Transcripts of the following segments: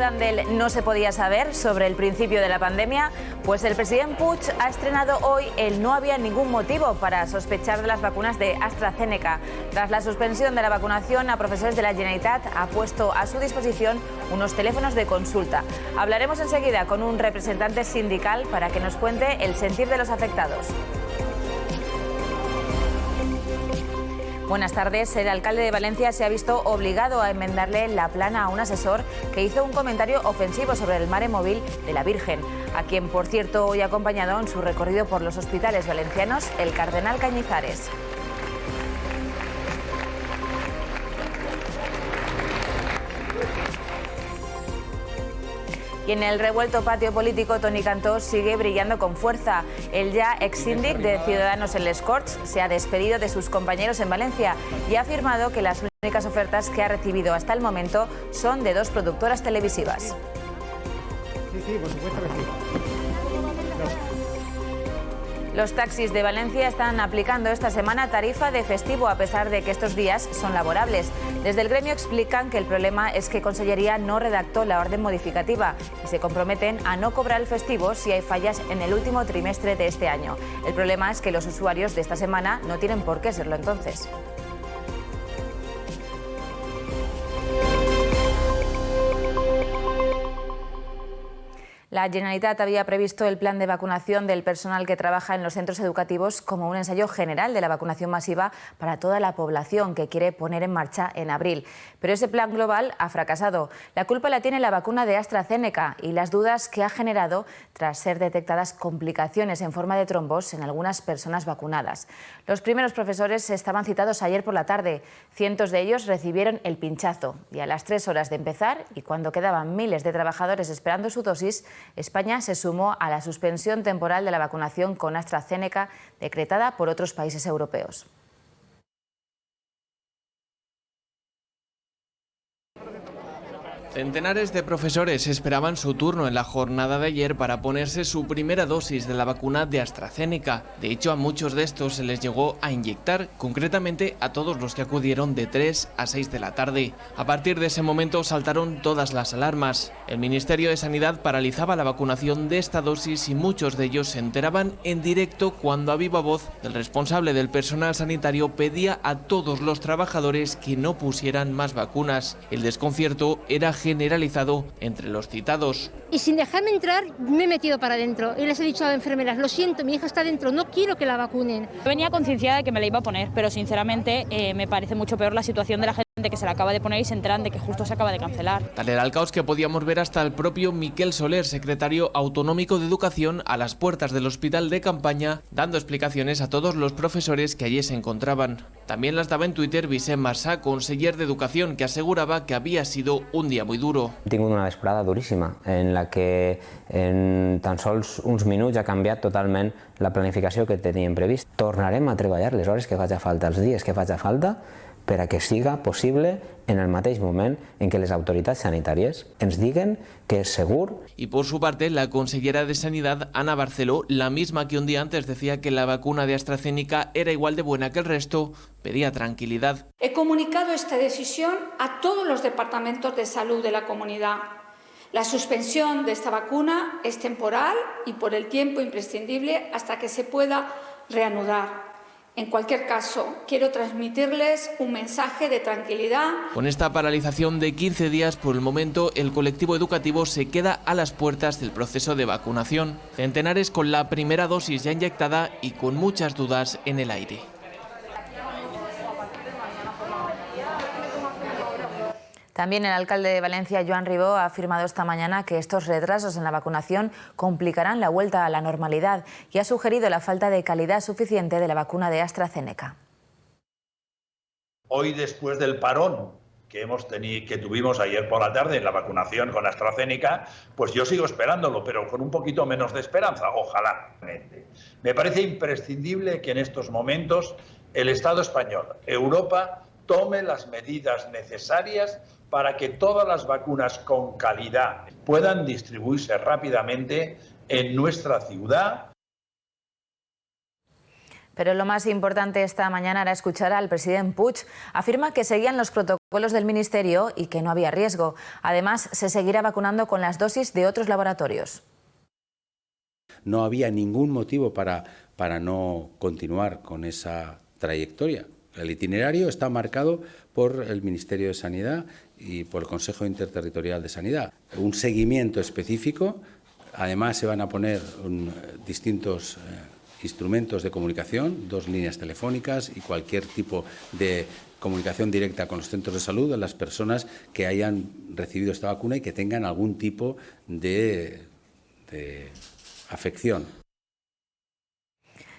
acuerdan del no se podía saber sobre el principio de la pandemia? Pues el presidente Puig ha estrenado hoy el no había ningún motivo para sospechar de las vacunas de AstraZeneca. Tras la suspensión de la vacunación a profesores de la Generalitat, ha puesto a su disposición unos teléfonos de consulta. Hablaremos enseguida con un representante sindical para que nos cuente el sentir de los afectados. Buenas tardes. El alcalde de Valencia se ha visto obligado a enmendarle la plana a un asesor que hizo un comentario ofensivo sobre el Mare Móvil de la Virgen, a quien, por cierto, hoy ha acompañado en su recorrido por los hospitales valencianos el cardenal Cañizares. Y en el revuelto patio político, Toni Cantó sigue brillando con fuerza. El ya ex-síndic de Ciudadanos en Les Corts se ha despedido de sus compañeros en Valencia y ha afirmado que las únicas ofertas que ha recibido hasta el momento son de 2 productoras televisivas. Sí, por supuesto que sí. Los taxis de Valencia están aplicando esta semana tarifa de festivo a pesar de que estos días son laborables. Desde el gremio explican que el problema es que Consellería no redactó la orden modificativa y se comprometen a no cobrar el festivo si hay fallas en el último trimestre de este año. El problema es que los usuarios de esta semana no tienen por qué serlo entonces. La Generalitat había previsto el plan de vacunación del personal que trabaja en los centros educativos como un ensayo general de la vacunación masiva para toda la población que quiere poner en marcha en abril. Pero ese plan global ha fracasado. La culpa la tiene la vacuna de AstraZeneca y las dudas que ha generado tras ser detectadas complicaciones en forma de trombos en algunas personas vacunadas. Los primeros profesores estaban citados ayer por la tarde. Cientos de ellos recibieron el pinchazo y a las 3 horas de empezar y cuando quedaban miles de trabajadores esperando su dosis, España se sumó a la suspensión temporal de la vacunación con AstraZeneca decretada por otros países europeos. Centenares de profesores esperaban su turno en la jornada de ayer para ponerse su primera dosis de la vacuna de AstraZeneca. De hecho, a muchos de estos se les llegó a inyectar, concretamente a todos los que acudieron de 3 a 6 de la tarde. A partir de ese momento saltaron todas las alarmas. El Ministerio de Sanidad paralizaba la vacunación de esta dosis y muchos de ellos se enteraban en directo cuando a viva voz el responsable del personal sanitario pedía a todos los trabajadores que no pusieran más vacunas. El desconcierto era generalizado entre los citados. Y sin dejarme entrar, me he metido para adentro y les he dicho a las enfermeras, lo siento, mi hija está dentro, no quiero que la vacunen. Venía concienciada de que me la iba a poner, pero sinceramente me parece mucho peor la situación de la gente que se la acaba de poner y se enteran de que justo se acaba de cancelar. Tal era el caos que podíamos ver hasta el propio Miquel Soler, secretario autonómico de Educación, a las puertas del hospital de campaña, dando explicaciones a todos los profesores que allí se encontraban. También las daba en Twitter Vicent Marsà, conseller de Educación, que aseguraba que había sido un día muy duro. He tingut una vesprada duríssima, en la que en tan sols uns minuts ha canviat totalment la planificació que teníem previst. Tornarem a treballar les hores que faci falta, els dies que faci falta, per a que siga possible en el mateix moment en que les autoritats sanitàries ens diguen que es seguro. Y por su parte, la consellera de Sanidad, Ana Barceló, la misma que un día antes decía que la vacuna de AstraZeneca era igual de buena que el resto, pedía tranquilidad. He comunicado esta decisión a todos los departamentos de salud de la comunidad. La suspensión de esta vacuna es temporal y por el tiempo imprescindible hasta que se pueda reanudar. En cualquier caso, quiero transmitirles un mensaje de tranquilidad. Con esta paralización de 15 días, por el momento, el colectivo educativo se queda a las puertas del proceso de vacunación. Centenares con la primera dosis ya inyectada y con muchas dudas en el aire. También el alcalde de Valencia, Joan Ribó, ha afirmado esta mañana que estos retrasos en la vacunación complicarán la vuelta a la normalidad y ha sugerido la falta de calidad suficiente de la vacuna de AstraZeneca. Hoy, después del parón que tuvimos ayer por la tarde en la vacunación con AstraZeneca, pues yo sigo esperándolo, pero con un poquito menos de esperanza, ojalá. Me parece imprescindible que en estos momentos el Estado español, Europa, tome las medidas necesarias para que todas las vacunas con calidad puedan distribuirse rápidamente en nuestra ciudad. Pero lo más importante esta mañana era escuchar al presidente Puig. Afirma que seguían los protocolos del Ministerio y que no había riesgo. Además, se seguirá vacunando con las dosis de otros laboratorios. No había ningún motivo para no continuar con esa trayectoria. El itinerario está marcado por el Ministerio de Sanidad y por el Consejo Interterritorial de Sanidad. Un seguimiento específico, además se van a poner distintos instrumentos de comunicación, 2 líneas telefónicas y cualquier tipo de comunicación directa con los centros de salud de las personas que hayan recibido esta vacuna y que tengan algún tipo de afección.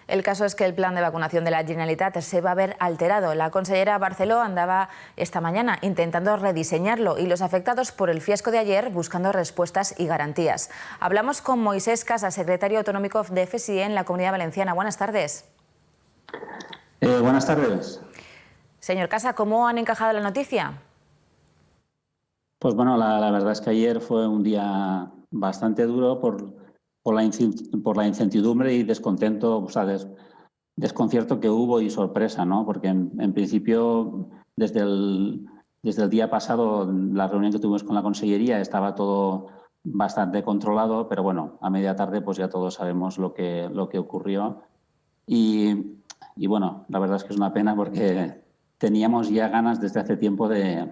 El caso es que el plan de vacunación de la Generalitat se va a ver alterado. La consellera Barceló andaba esta mañana intentando rediseñarlo y los afectados por el fiasco de ayer buscando respuestas y garantías. Hablamos con Moisés Casas, secretario autonómico de FSIE en la Comunidad Valenciana. Buenas tardes. Buenas tardes. Señor Casas, ¿cómo han encajado la noticia? Pues bueno, la verdad es que ayer fue un día bastante duro por la incertidumbre y descontento, o sea, desconcierto que hubo y sorpresa, ¿no? Porque en principio, desde el día pasado, la reunión que tuvimos con la Consellería, estaba todo bastante controlado, pero bueno, a media tarde pues ya todos sabemos lo que ocurrió. Y bueno, la verdad es que es una pena porque teníamos ya ganas desde hace tiempo de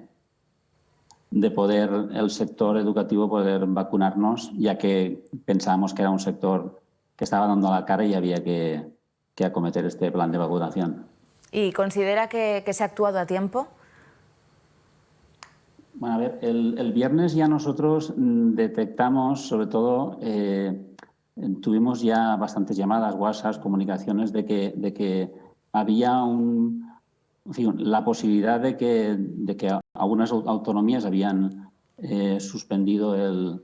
poder, el sector educativo, poder vacunarnos, ya que pensábamos que era un sector que estaba dando la cara y había que acometer este plan de vacunación. ¿Y considera que se ha actuado a tiempo? Bueno, a ver, el viernes ya nosotros detectamos, sobre todo, tuvimos ya bastantes llamadas, WhatsApp, comunicaciones de que había la posibilidad de que algunas autonomías habían suspendido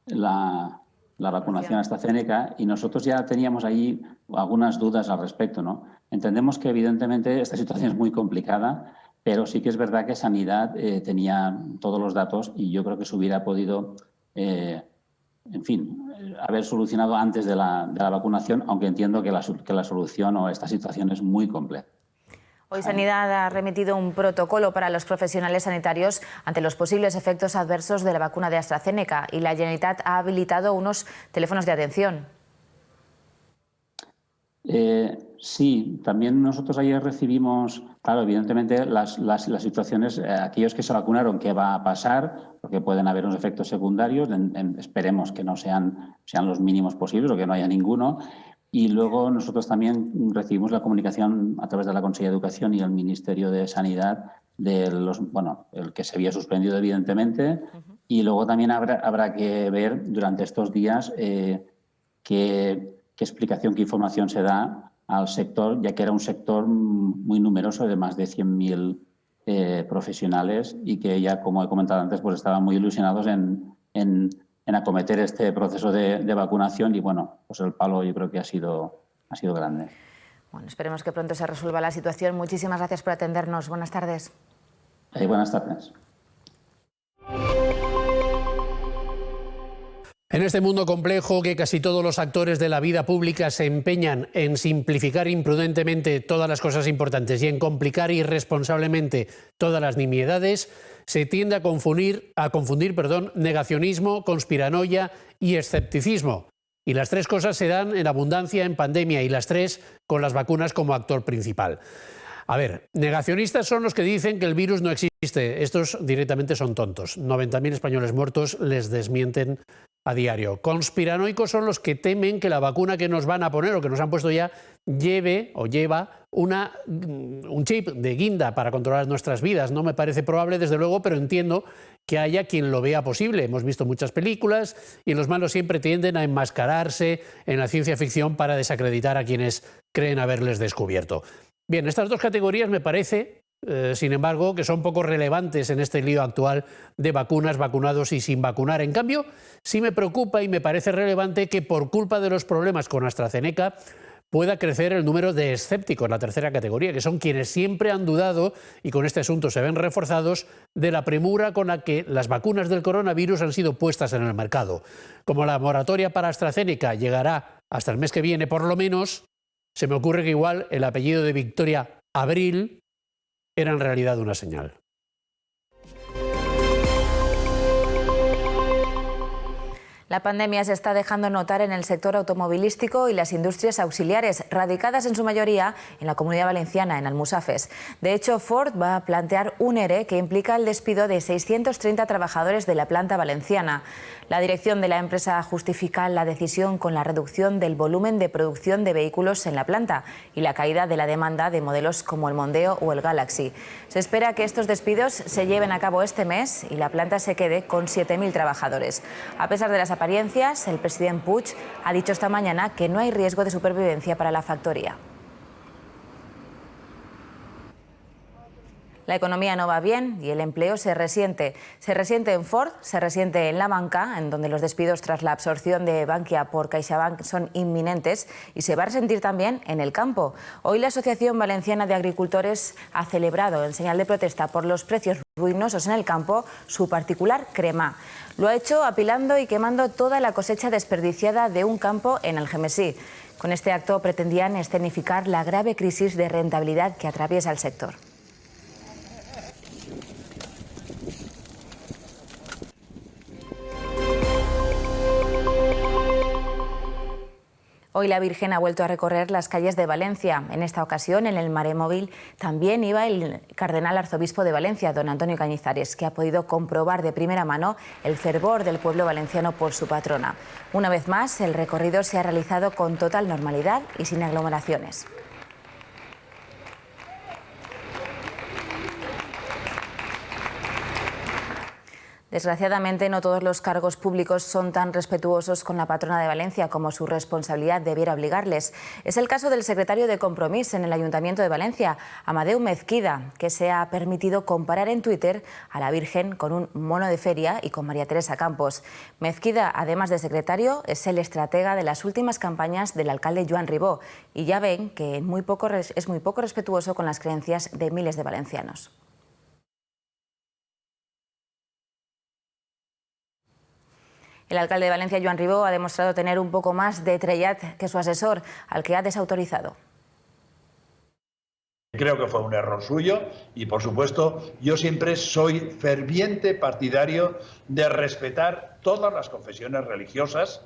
la vacunación AstraZeneca y nosotros ya teníamos ahí algunas dudas al respecto, ¿no? Entendemos que evidentemente esta situación es muy complicada, pero sí que es verdad que Sanidad tenía todos los datos y yo creo que se hubiera podido, haber solucionado antes de la vacunación, aunque entiendo que la solución o esta situación es muy compleja. Hoy Sanidad ha remitido un protocolo para los profesionales sanitarios ante los posibles efectos adversos de la vacuna de AstraZeneca y la Generalitat ha habilitado unos teléfonos de atención. Sí, también nosotros ayer recibimos, claro, evidentemente las situaciones, aquellos que se vacunaron, ¿qué va a pasar? Porque pueden haber unos efectos secundarios, esperemos que no sean los mínimos posibles o que no haya ninguno. Y luego nosotros también recibimos la comunicación a través de la Consellería de Educación y el Ministerio de Sanidad de el que se había suspendido evidentemente. Y luego también habrá que ver durante estos días qué explicación, qué información se da al sector, ya que era un sector muy numeroso de más de 100.000 profesionales y que ya, como he comentado antes, pues estaban muy ilusionados en acometer este proceso de vacunación y bueno, pues el palo yo creo que ha sido grande. Bueno, esperemos que pronto se resuelva la situación. Muchísimas gracias por atendernos. Buenas tardes. Buenas tardes. En este mundo complejo que casi todos los actores de la vida pública se empeñan en simplificar imprudentemente todas las cosas importantes y en complicar irresponsablemente todas las nimiedades, se tiende a confundir negacionismo, conspiranoia y escepticismo. Y las tres cosas se dan en abundancia en pandemia y las tres con las vacunas como actor principal. A ver, negacionistas son los que dicen que el virus no existe. Estos directamente son tontos. 90.000 españoles muertos les desmienten a diario. Conspiranoicos son los que temen que la vacuna que nos van a poner o que nos han puesto ya lleva un chip de guinda para controlar nuestras vidas. No me parece probable, desde luego, pero entiendo que haya quien lo vea posible. Hemos visto muchas películas y los malos siempre tienden a enmascararse en la ciencia ficción para desacreditar a quienes creen haberles descubierto. Bien, estas dos categorías me parece, sin embargo, que son poco relevantes en este lío actual de vacunas, vacunados y sin vacunar. En cambio, sí me preocupa y me parece relevante que por culpa de los problemas con AstraZeneca pueda crecer el número de escépticos, la tercera categoría, que son quienes siempre han dudado, y con este asunto se ven reforzados, de la premura con la que las vacunas del coronavirus han sido puestas en el mercado. Como la moratoria para AstraZeneca llegará hasta el mes que viene, por lo menos, Se me ocurre que igual el apellido de Victoria Abril era en realidad una señal. La pandemia se está dejando notar en el sector automovilístico y las industrias auxiliares, radicadas en su mayoría en la Comunidad Valenciana, en Almusafes. De hecho, Ford va a plantear un ERE que implica el despido de 630 trabajadores de la planta valenciana. La dirección de la empresa justifica la decisión con la reducción del volumen de producción de vehículos en la planta y la caída de la demanda de modelos como el Mondeo o el Galaxy. Se espera que estos despidos se lleven a cabo este mes y la planta se quede con 7.000 trabajadores. A pesar de las apariencias, el presidente Puig ha dicho esta mañana que no hay riesgo de supervivencia para la factoría. La economía no va bien y el empleo se resiente. Se resiente en Ford, se resiente en la banca, en donde los despidos tras la absorción de Bankia por CaixaBank son inminentes, y se va a resentir también en el campo. Hoy la Asociación Valenciana de Agricultores ha celebrado, en señal de protesta por los precios ruinosos en el campo, su particular crema. Lo ha hecho apilando y quemando toda la cosecha desperdiciada de un campo en Algemesí. Con este acto pretendían escenificar la grave crisis de rentabilidad que atraviesa el sector. Hoy la Virgen ha vuelto a recorrer las calles de Valencia. En esta ocasión, en el Maremóvil, también iba el cardenal arzobispo de Valencia, don Antonio Cañizares, que ha podido comprobar de primera mano el fervor del pueblo valenciano por su patrona. Una vez más, el recorrido se ha realizado con total normalidad y sin aglomeraciones. Desgraciadamente, no todos los cargos públicos son tan respetuosos con la patrona de Valencia como su responsabilidad debiera obligarles. Es el caso del secretario de Compromís en el Ayuntamiento de Valencia, Amadeu Mezquida, que se ha permitido comparar en Twitter a la Virgen con un mono de feria y con María Teresa Campos. Mezquida, además de secretario, es el estratega de las últimas campañas del alcalde Joan Ribó, y ya ven que es muy poco respetuoso con las creencias de miles de valencianos. El alcalde de Valencia, Joan Ribó, ha demostrado tener un poco más de trellat que su asesor, al que ha desautorizado. Creo que fue un error suyo y, por supuesto, yo siempre soy ferviente partidario de respetar todas las confesiones religiosas,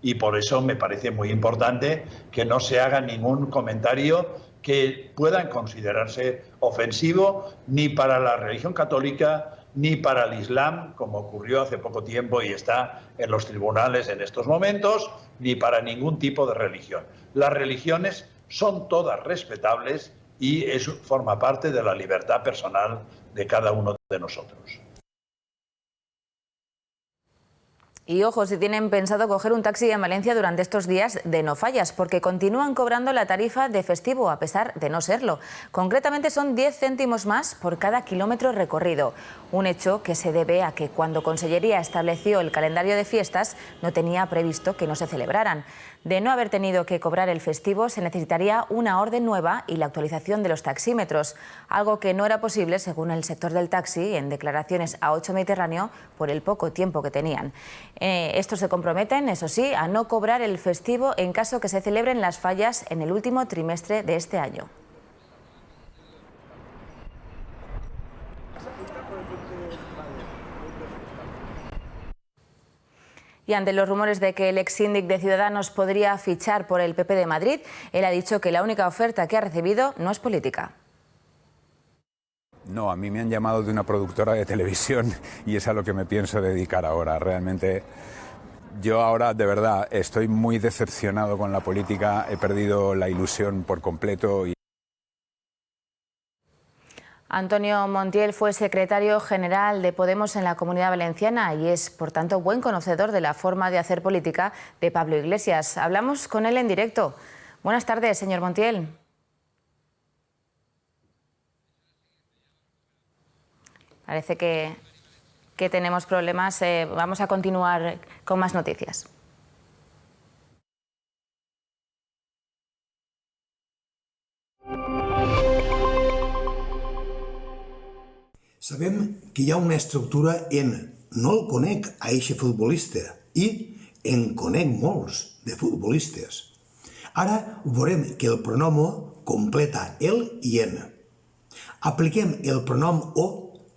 y por eso me parece muy importante que no se haga ningún comentario que pueda considerarse ofensivo ni para la religión católica ni para el Islam, como ocurrió hace poco tiempo y está en los tribunales en estos momentos, ni para ningún tipo de religión. Las religiones son todas respetables y eso forma parte de la libertad personal de cada uno de nosotros. Y ojo, si tienen pensado coger un taxi en Valencia durante estos días de no fallas, porque continúan cobrando la tarifa de festivo a pesar de no serlo. Concretamente son 10 céntimos más por cada kilómetro recorrido. Un hecho que se debe a que cuando Consellería estableció el calendario de fiestas no tenía previsto que no se celebraran. De no haber tenido que cobrar el festivo se necesitaría una orden nueva y la actualización de los taxímetros, algo que no era posible según el sector del taxi en declaraciones a 8 Mediterráneo por el poco tiempo que tenían. Estos se comprometen, eso sí, a no cobrar el festivo en caso que se celebren las fallas en el último trimestre de este año. Y ante los rumores de que el exsíndic de Ciudadanos podría fichar por el PP de Madrid, él ha dicho que la única oferta que ha recibido no es política. No, a mí me han llamado de una productora de televisión y es a lo que me pienso dedicar ahora. Realmente yo ahora de verdad estoy muy decepcionado con la política, he perdido la ilusión por completo. Antonio Montiel fue secretario general de Podemos en la Comunidad Valenciana y es, por tanto, buen conocedor de la forma de hacer política de Pablo Iglesias. Hablamos con él en directo. Buenas tardes, señor Montiel. Parece que tenemos problemas. Vamos a continuar con más noticias. Sabem que hi ha una estructura en no el conec a eixe futbolista i en conec molts de futbolistes. Ara veurem que el pronom completa el i en. Apliquem el pronom o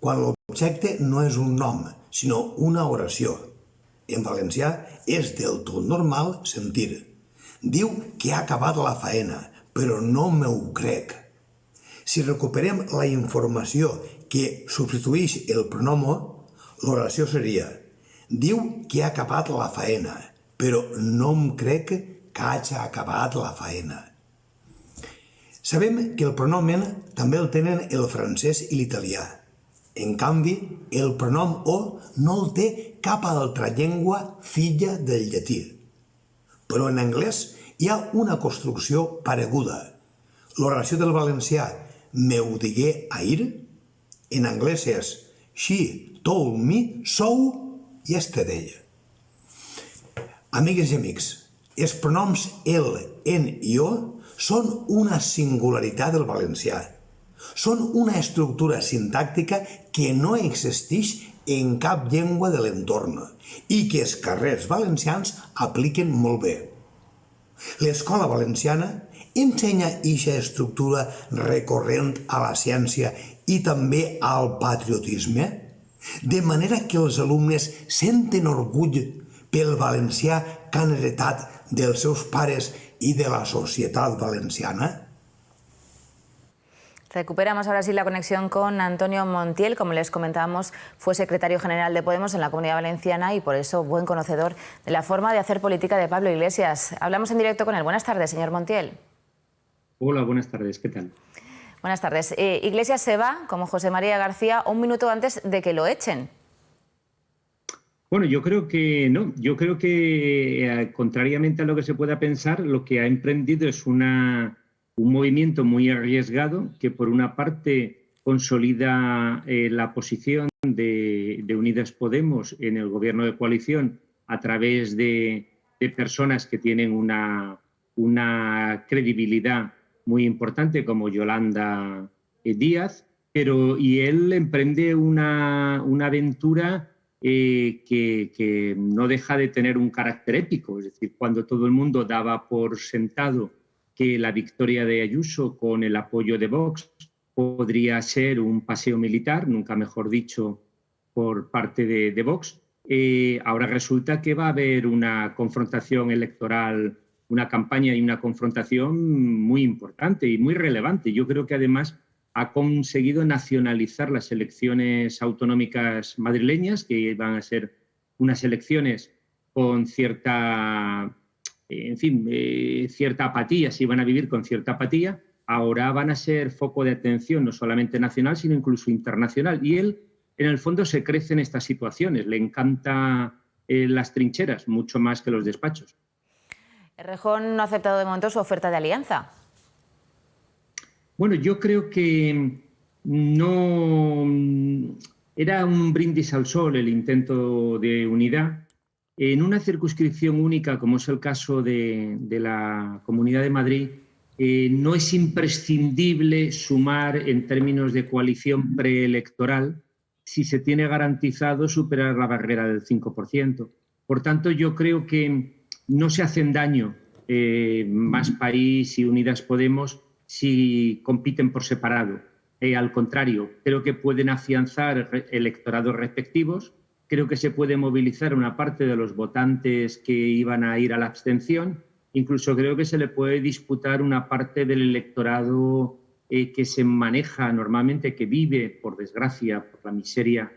quan l'objecte no és un nom, sinó una oració. En valencià és del tot normal sentir. Diu que ha acabat la faena, però no m'ho crec. Si recuperem la informació que substitueix el pronom o, l'oració seria: diu que ha acabat la faena, però no em crec que hagi acabat la faena. Sabem que el pronomen també el tenen el francès i l'italià. En canvi, el pronom o no el té cap altra llengua filla del llatí. Però en anglès hi ha una construcció pareguda. L'oració del valencià "me ho digué ahir" en anglès és "she told me so yesterday". Amigues i amics, els pronoms el, en i o són una singularitat del valencià. Són una estructura sintàctica que no existeix en cap llengua de l'entorn i que els carrers valencians apliquen molt bé. L'escola valenciana ensenya eixa estructura recorrent a la ciència i també al patriotisme, de manera que els alumnes senten orgull pel valencià que han heretat dels seus pares y de la sociedad valenciana. Recuperamos ahora sí la conexión con Antonio Montiel. Como les comentábamos, fue secretario general de Podemos en la Comunidad Valenciana y por eso buen conocedor de la forma de hacer política de Pablo Iglesias. Hablamos en directo con él. Buenas tardes, señor Montiel. Hola, buenas tardes. ¿Qué tal? Buenas tardes. Iglesias se va, como José María García, un minuto antes de que lo echen. Bueno, yo creo que no. Yo creo que, contrariamente a lo que se pueda pensar, lo que ha emprendido es un movimiento muy arriesgado que, por una parte, consolida la posición de Unidas Podemos en el gobierno de coalición a través de personas que tienen una credibilidad muy importante, como Yolanda Díaz, y él emprende una aventura que no deja de tener un carácter épico. Es decir, cuando todo el mundo daba por sentado que la victoria de Ayuso con el apoyo de Vox podría ser un paseo militar, nunca mejor dicho, por parte de Vox, ahora resulta que va a haber una confrontación electoral, una campaña y una confrontación muy importante y muy relevante. Yo creo que además ha conseguido nacionalizar las elecciones autonómicas madrileñas, que van a ser unas elecciones con cierta, cierta apatía, si van a vivir con cierta apatía. Ahora van a ser foco de atención no solamente nacional, sino incluso internacional. Y él, en el fondo, se crece en estas situaciones. Le encanta las trincheras, mucho más que los despachos. Errejón no ha aceptado de momento su oferta de alianza. Bueno, yo creo que no era un brindis al sol el intento de unidad. En una circunscripción única, como es el caso de la Comunidad de Madrid, no es imprescindible sumar en términos de coalición preelectoral si se tiene garantizado superar la barrera del 5%. Por tanto, yo creo que no se hacen daño Más País y Unidas Podemos si compiten por separado. Al contrario, creo que pueden afianzar electorados respectivos, creo que se puede movilizar una parte de los votantes que iban a ir a la abstención, incluso creo que se le puede disputar una parte del electorado que se maneja normalmente, que vive, por desgracia, por la miseria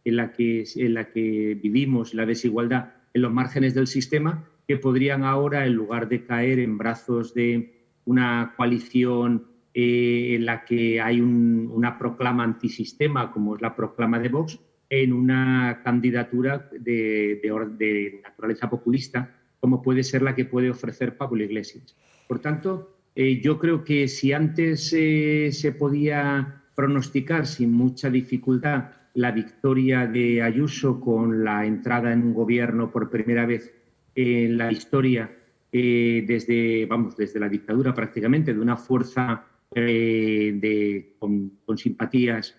en la que vivimos, la desigualdad, en los márgenes del sistema, que podrían ahora, en lugar de caer en brazos de una coalición en la que hay una proclama antisistema, como es la proclama de Vox, en una candidatura de naturaleza populista, como puede ser la que puede ofrecer Pablo Iglesias. Por tanto, yo creo que si antes se podía pronosticar sin mucha dificultad la victoria de Ayuso con la entrada en un gobierno por primera vez en la historia, desde la dictadura prácticamente, de una fuerza con simpatías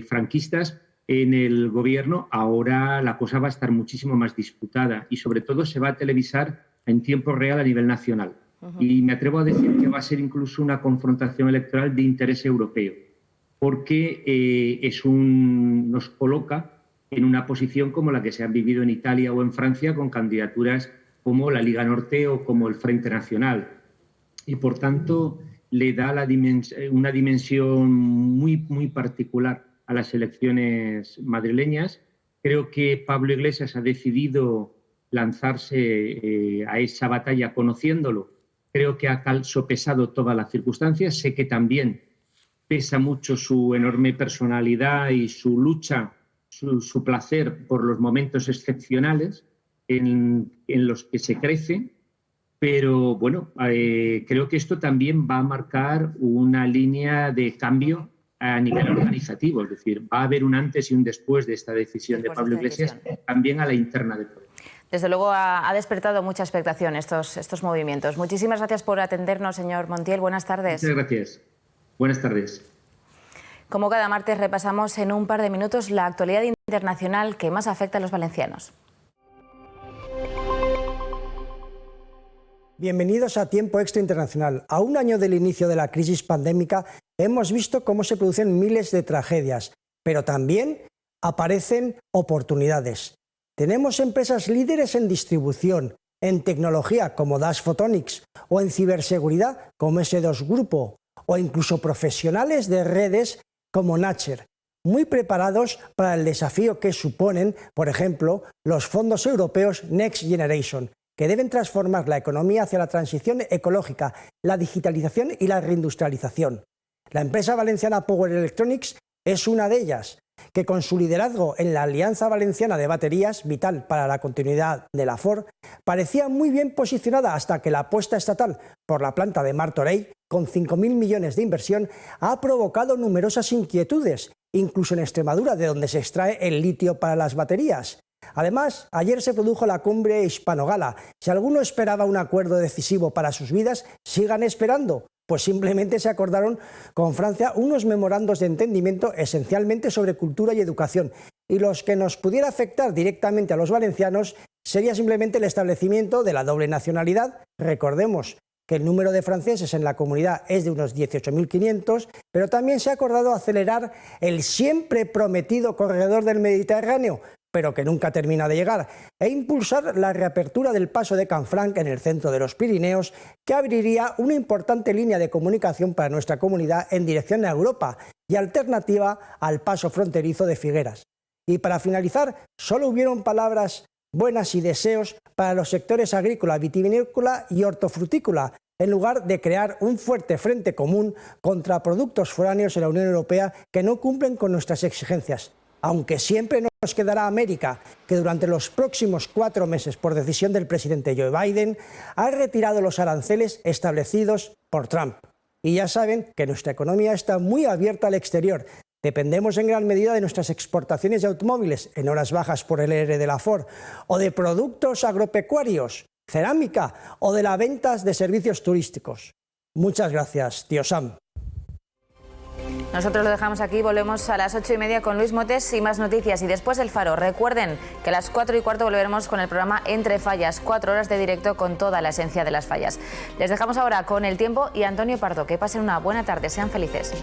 franquistas en el gobierno, ahora la cosa va a estar muchísimo más disputada y sobre todo se va a televisar en tiempo real a nivel nacional. Y me atrevo a decir que va a ser incluso una confrontación electoral de interés europeo, porque nos coloca en una posición como la que se han vivido en Italia o en Francia, con candidaturas como la Liga Norte o como el Frente Nacional. Y por tanto le da una dimensión muy particular a las elecciones madrileñas. Creo que Pablo Iglesias ha decidido lanzarse a esa batalla conociéndolo. Creo que ha sopesado todas las circunstancias. Sé que también pesa mucho su enorme personalidad y su lucha, su placer por los momentos excepcionales en los que se crece. Pero bueno, creo que esto también va a marcar una línea de cambio a nivel organizativo. Es decir, va a haber un antes y un después de esta decisión de Pablo Iglesias, también a la interna del Podemos. Desde luego ha despertado mucha expectación estos movimientos. Muchísimas gracias por atendernos, señor Montiel. Buenas tardes. Muchas gracias. Buenas tardes. Como cada martes, repasamos en un par de minutos la actualidad internacional que más afecta a los valencianos. Bienvenidos a Tiempo Extra Internacional. A un año del inicio de la crisis pandémica hemos visto cómo se producen miles de tragedias, pero también aparecen oportunidades. Tenemos empresas líderes en distribución, en tecnología como Dash Photonics o en ciberseguridad como S2 Grupo o incluso profesionales de redes como Nacher, muy preparados para el desafío que suponen, por ejemplo, los fondos europeos Next Generation, que deben transformar la economía hacia la transición ecológica, la digitalización y la reindustrialización. La empresa valenciana Power Electronics es una de ellas, que con su liderazgo en la Alianza Valenciana de Baterías, vital para la continuidad de la Ford, parecía muy bien posicionada hasta que la apuesta estatal por la planta de Martorell, con 5.000 millones de inversión, ha provocado numerosas inquietudes, incluso en Extremadura, de donde se extrae el litio para las baterías. Además, ayer se produjo la cumbre hispano-gala. Si alguno esperaba un acuerdo decisivo para sus vidas, sigan esperando, pues simplemente se acordaron con Francia unos memorandos de entendimiento esencialmente sobre cultura y educación, y los que nos pudiera afectar directamente a los valencianos sería simplemente el establecimiento de la doble nacionalidad. Recordemos que el número de franceses en la comunidad es de unos 18.500, pero también se ha acordado acelerar el siempre prometido corredor del Mediterráneo, pero que nunca termina de llegar, e impulsar la reapertura del paso de Canfranc en el centro de los Pirineos, que abriría una importante línea de comunicación para nuestra comunidad en dirección a Europa y alternativa al paso fronterizo de Figueras. Y para finalizar, solo hubieron palabras buenas y deseos para los sectores agrícola, vitivinícola y hortofrutícola, en lugar de crear un fuerte frente común contra productos foráneos en la Unión Europea que no cumplen con nuestras exigencias. Aunque siempre nos quedará América, que durante los próximos 4 meses, por decisión del presidente Joe Biden, ha retirado los aranceles establecidos por Trump. Y ya saben que nuestra economía está muy abierta al exterior. Dependemos en gran medida de nuestras exportaciones de automóviles, en horas bajas por el ERE de la Ford, o de productos agropecuarios, cerámica o de las ventas de servicios turísticos. Muchas gracias, tío Sam. Nosotros lo dejamos aquí, volvemos a las 8:30 con Luis Motes y más noticias. Y después El Faro. Recuerden que a las 4:15 volveremos con el programa Entre Fallas, 4 horas de directo con toda la esencia de las fallas. Les dejamos ahora con el tiempo y Antonio Pardo. Que pasen una buena tarde, sean felices.